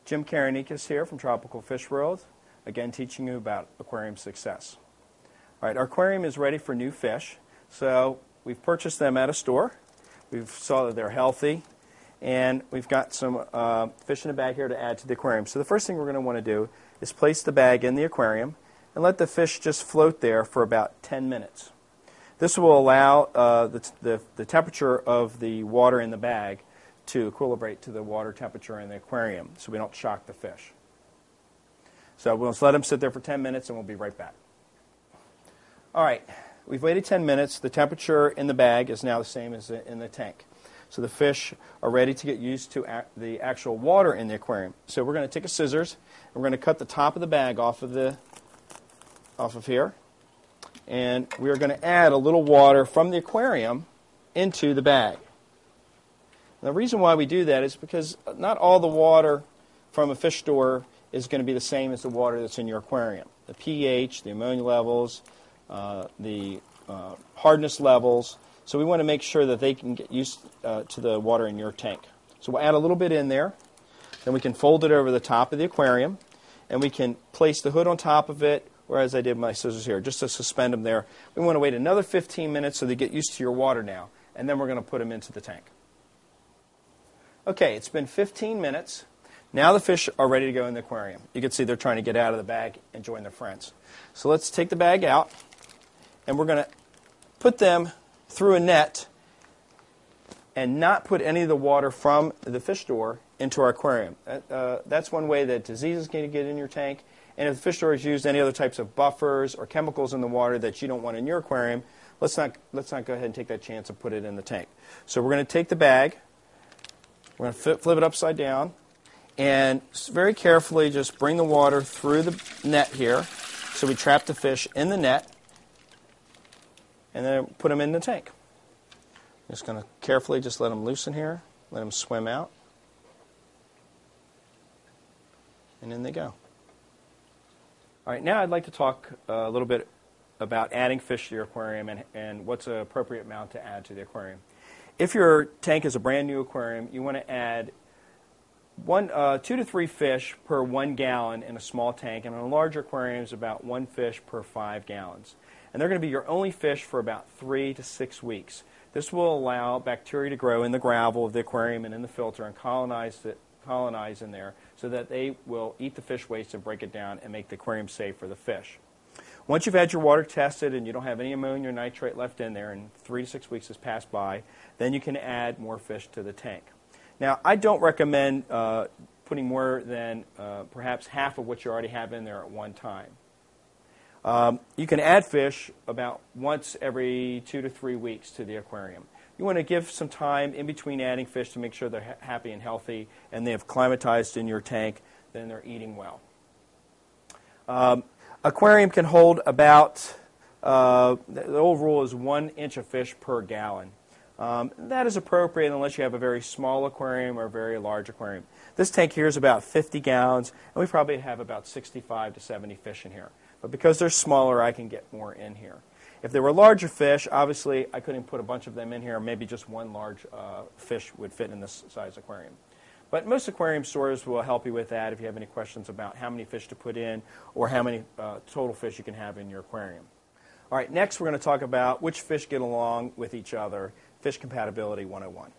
Jim Karanikis here from Tropical Fish World, again teaching you about aquarium success. All right, our aquarium is ready for new fish. So we've purchased them at a store. We've saw that they're healthy, and we've got some fish in a bag here to add to the aquarium. So the first thing we're going to want to do is place the bag in the aquarium and let the fish just float there for about 10 minutes. This will allow the temperature of the water in the bag to equilibrate to the water temperature in the aquarium so we don't shock the fish. So we'll just let them sit there for 10 minutes and we'll be right back. All right, we've waited 10 minutes. The temperature in the bag is now the same as in the tank. So the fish are ready to get used to the actual water in the aquarium. So we're going to take a scissors and we're going to cut the top of the bag off of here. And we're going to add a little water from the aquarium into the bag. And the reason why we do that is because not all the water from a fish store is going to be the same as the water that's in your aquarium. The pH, the ammonia levels, the hardness levels. So we want to make sure that they can get used to the water in your tank. So we'll add a little bit in there. Then we can fold it over the top of the aquarium. And we can place the hood on top of it, or as I did with my scissors here, just to suspend them there. We want to wait another 15 minutes so they get used to your water now. And then we're going to put them into the tank. Okay, it's been 15 minutes. Now the fish are ready to go in the aquarium. You can see they're trying to get out of the bag and join their friends. So let's take the bag out, and we're going to put them through a net and not put any of the water from the fish store into our aquarium. That's one way that disease is going to get in your tank. And if the fish store has used any other types of buffers or chemicals in the water that you don't want in your aquarium, let's not go ahead and take that chance and put it in the tank. So we're going to take the bag. We're going to flip it upside down and very carefully just bring the water through the net here. So we trap the fish in the net and then put them in the tank. Just going to carefully just let them loosen here, let them swim out, and in they go. All right, now I'd like to talk a little bit about adding fish to your aquarium and what's an appropriate amount to add to the aquarium. If your tank is a brand new aquarium, you want to add 2 to 3 fish per 1 gallon in a small tank, and in a larger aquarium is about 1 fish per 5 gallons. And they're going to be your only fish for about 3 to 6 weeks. This will allow bacteria to grow in the gravel of the aquarium and in the filter and colonize in there so that they will eat the fish waste and break it down and make the aquarium safe for the fish. Once you've had your water tested and you don't have any ammonia or nitrate left in there and 3 to 6 weeks has passed by, then you can add more fish to the tank. Now, I don't recommend putting more than perhaps half of what you already have in there at one time. You can add fish about once every 2 to 3 weeks to the aquarium. You want to give some time in between adding fish to make sure they're happy and healthy and they have climatized in your tank, then they're eating well. Aquarium can hold about, the old rule is 1 inch of fish per gallon. That is appropriate unless you have a very small aquarium or a very large aquarium. This tank here is about 50 gallons, and we probably have about 65 to 70 fish in here. But because they're smaller, I can get more in here. If there were larger fish, obviously I couldn't put a bunch of them in here. Maybe just one large fish would fit in this size aquarium. But most aquarium stores will help you with that if you have any questions about how many fish to put in or how many total fish you can have in your aquarium. All right, next we're going to talk about which fish get along with each other, Fish Compatibility 101.